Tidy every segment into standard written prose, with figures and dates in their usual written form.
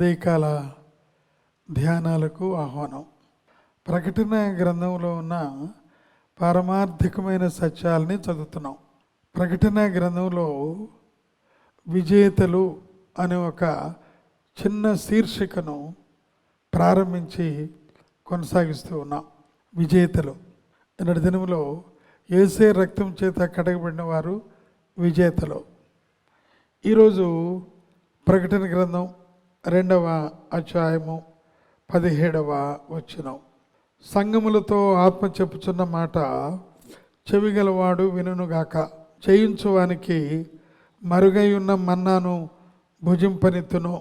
ఉదయకాల ధ్యానాలకు ఆహ్వానం. ప్రకటన గ్రంథంలో ఉన్న పారమార్థికమైన సత్యాలని చదువుతున్నాం. ప్రకటన గ్రంథంలో విజేతలు అనే ఒక చిన్న శీర్షికను ప్రారంభించి కొనసాగిస్తూ ఉన్నాం. విజేతలు. నిన్నటి దినంలో యేసే రక్తం చేత కడగబడిన వారు విజేతలు. ఈరోజు ప్రకటన గ్రంథం 2వ అధ్యాయము 17వ వచనం. సంగములతో ఆత్మ చెప్పుచున్న మాట చెవిగలవాడు వినుగాక. చేయించువానికి మరుగై ఉన్న మన్నాను భుజింపనిత్తును,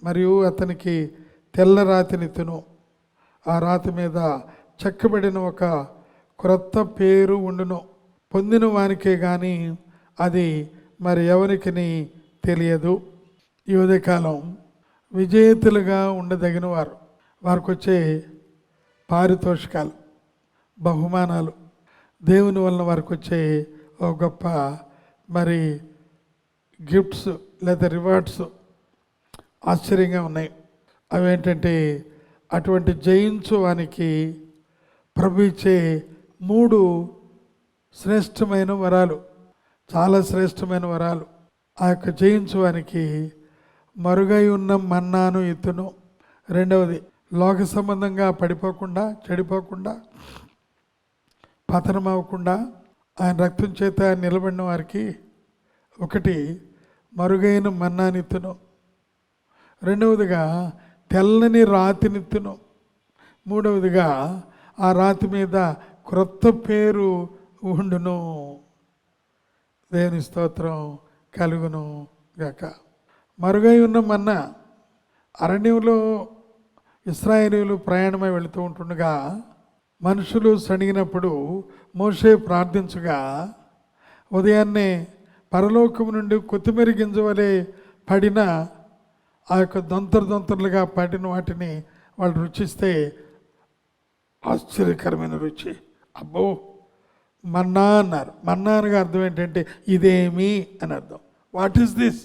మరియు అతనికి తెల్ల రాతినిత్తును. ఆ రాతి మీద చెక్కబడిన ఒక క్రొత్త పేరు ఉండును. పొందిన వానికే కానీ అది మరి ఎవరికి తెలియదు. ఈ ఉదయకాలం విజేతలుగా ఉండదగిన వారు, వారికి వచ్చే పారితోషికాలు, బహుమానాలు, దేవుని వలన వారికి వచ్చే ఒక గొప్ప మరి గిఫ్ట్స్ లేదా రివార్డ్స్ ఆశ్చర్యంగా ఉన్నాయి. అవేంటంటే అటువంటి జయించు వానికి ప్రభు ఇచ్చే 3 శ్రేష్టమైన వరాలు, చాలా శ్రేష్టమైన వరాలు. ఆ యొక్క జయించువానికి మరుగై ఉన్న మన్నాను ఇత్తును. రెండవది, లోక సంబంధంగా పడిపోకుండా, చెడిపోకుండా, పతనం అవ్వకుండా ఆయన రక్తం చేత నిలబడిన వారికి 1 మరుగైన మన్నానిత్తును. రెండవదిగా తెల్లని రాతినిత్తును. మూడవదిగా ఆ రాతి మీద క్రొత్త పేరు ఉండును. దేవుని స్తోత్రం కలుగును గాక. మరుగై ఉన్న మన్నా. అరణ్యంలో ఇశ్రాయేలీయులు ప్రయాణమై వెళుతూ ఉంటుండగా మనుషులు సణిగినప్పుడు మోషే ప్రార్థించగా ఉదయాన్నే పరలోకము నుండి కొత్తిమీర గింజ వలె పడిన ఆ యొక్క దొంతరులుగా పడిన వాటిని వాళ్ళు రుచిస్తే ఆశ్చర్యకరమైన రుచి. అబ్బో, మన్నా అన్నారు. మన్నా అనగా అర్థం ఏంటంటే ఇదేమి అని అర్థం. What is this?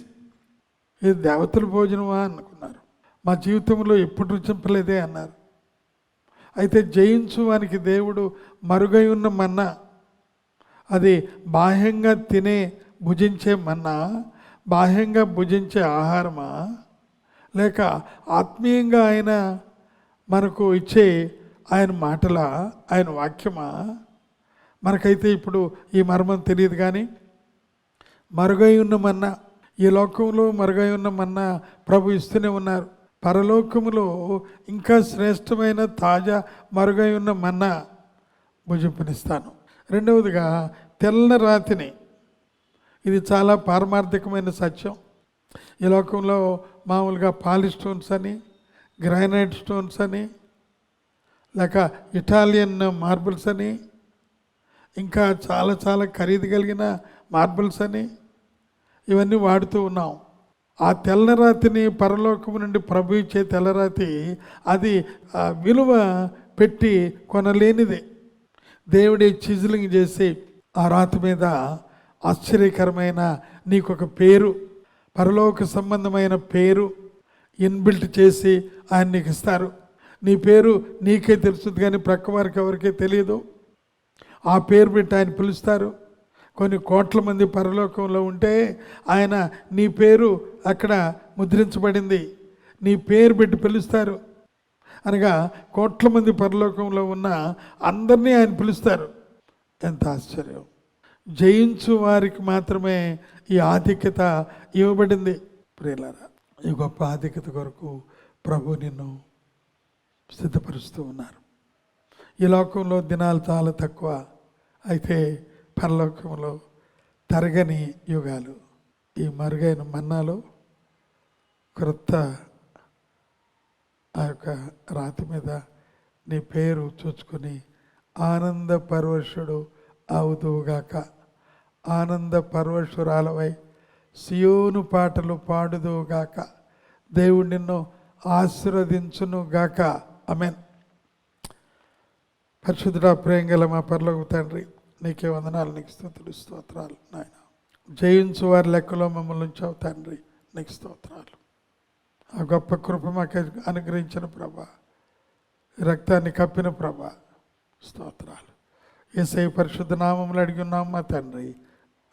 ఇది దేవతల భోజనమా అనుకున్నారు. మా జీవితంలో ఎప్పుడు రుచింపలేదే అన్నారు. అయితే జయించు వానికి దేవుడు మరుగై ఉన్న మన్నా, అది బాహ్యంగా భుజించే మన్నా, బాహ్యంగా భుజించే ఆహారమా, లేక ఆత్మీయంగా ఆయన మనకు ఇచ్చే ఆయన మాటల, ఆయన వాక్యమా? మనకైతే ఇప్పుడు ఈ మర్మం తెలియదు. కానీ మరుగై ఉన్న మన్నా, ఈ లోకంలో మరుగై ఉన్న మన్నా ప్రభు ఇస్తూనే ఉన్నారు. పరలోకములో ఇంకా శ్రేష్టమైన తాజా మరుగై ఉన్న మన్నా భుజింపనిస్తాను. రెండవదిగా తెల్ల రాతిని. ఇది చాలా పారమార్థికమైన సత్యం. ఈ లోకంలో మామూలుగా పాలిష్ స్టోన్స్ అని, గ్రానైట్ స్టోన్స్ అని, లేక ఇటాలియన్ మార్బుల్స్ అని, ఇంకా చాలా చాలా ఖరీదు కలిగిన మార్బుల్స్ అని ఇవన్నీ వాడుతూ ఉన్నాం. ఆ తెల్లరాతిని పరలోకము నుండి ప్రభు ఇచ్చే తెల్లరాతి, అది విలువ పెట్టి కొనలేనిదే. దేవుడే చిజిలింగ్ చేసి ఆ రాతి మీద ఆశ్చర్యకరమైన నీకొక పేరు, పరలోక సంబంధమైన పేరు ఇన్బిల్ట్ చేసి ఆయన నీకు ఇస్తారు. నీ పేరు నీకే తెలుస్తుంది, కానీ ప్రక్క వారికి ఎవరికీ తెలియదు. ఆ పేరు పెట్టి ఆయన పిలుస్తారు. కొన్ని కోట్ల మంది పరలోకంలో ఉంటే ఆయన నీ పేరు అక్కడ ముద్రించబడింది, నీ పేరు పెట్టి పిలుస్తారు. అనగా కోట్ల మంది పరలోకంలో ఉన్న అందరినీ ఆయన పిలుస్తారు. ఎంత ఆశ్చర్యం! జయించు వారికి మాత్రమే ఈ ఆధిక్యత ఇవ్వబడింది. ప్రియులారా, ఈ గొప్ప ఆధిక్యత కొరకు ప్రభు నిన్ను సిద్ధపరుస్తూ ఉన్నారు. ఈ లోకంలో దినాలు చాలా తక్కువ, అయితే పరలోకంలో తరగని యుగాలు. ఈ మరుగైన మన్నాలో క్రొత్త ఆ యొక్క రాతి మీద నీ పేరు చూచుకొని ఆనంద పరవశుడు అవుదువుగాక. ఆనంద పరవశురాలవై సియోను పాటలు పాడుదువుగాక. దేవుడు నిన్ను ఆశీర్వదించునుగాక. ఆమేన్. పరిశుద్ధుడా, ప్రేమగల మా పరలోక తండ్రి, నీకే వందనాలు, నీకు స్తుతులు, స్తోత్రాలు నాయన. జయించు వారి లెక్కలో మమ్మల్ని ఉంచావు తండ్రి, నీకు స్తోత్రాలు. ఆ గొప్ప కృప మాకు అనుగ్రహించిన ప్రభా, రక్తాన్ని కప్పిన ప్రభా, స్తోత్రాలు. యేసయ్య పరిశుద్ధ నామములు అడిగి ఉన్నాం మా తండ్రి,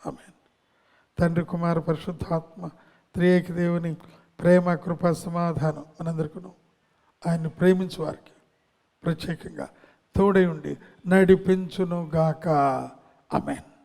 ఆమేన్. తండ్రి, కుమార, పరిశుద్ధాత్మ త్రియేక దేవుని ప్రేమ, కృప, సమాధానం మనందరికీ ఆయన్ని ప్రేమించే వారికి ప్రత్యేకంగా తోడై ఉండి నడిపించును గాక. ఆమేన్.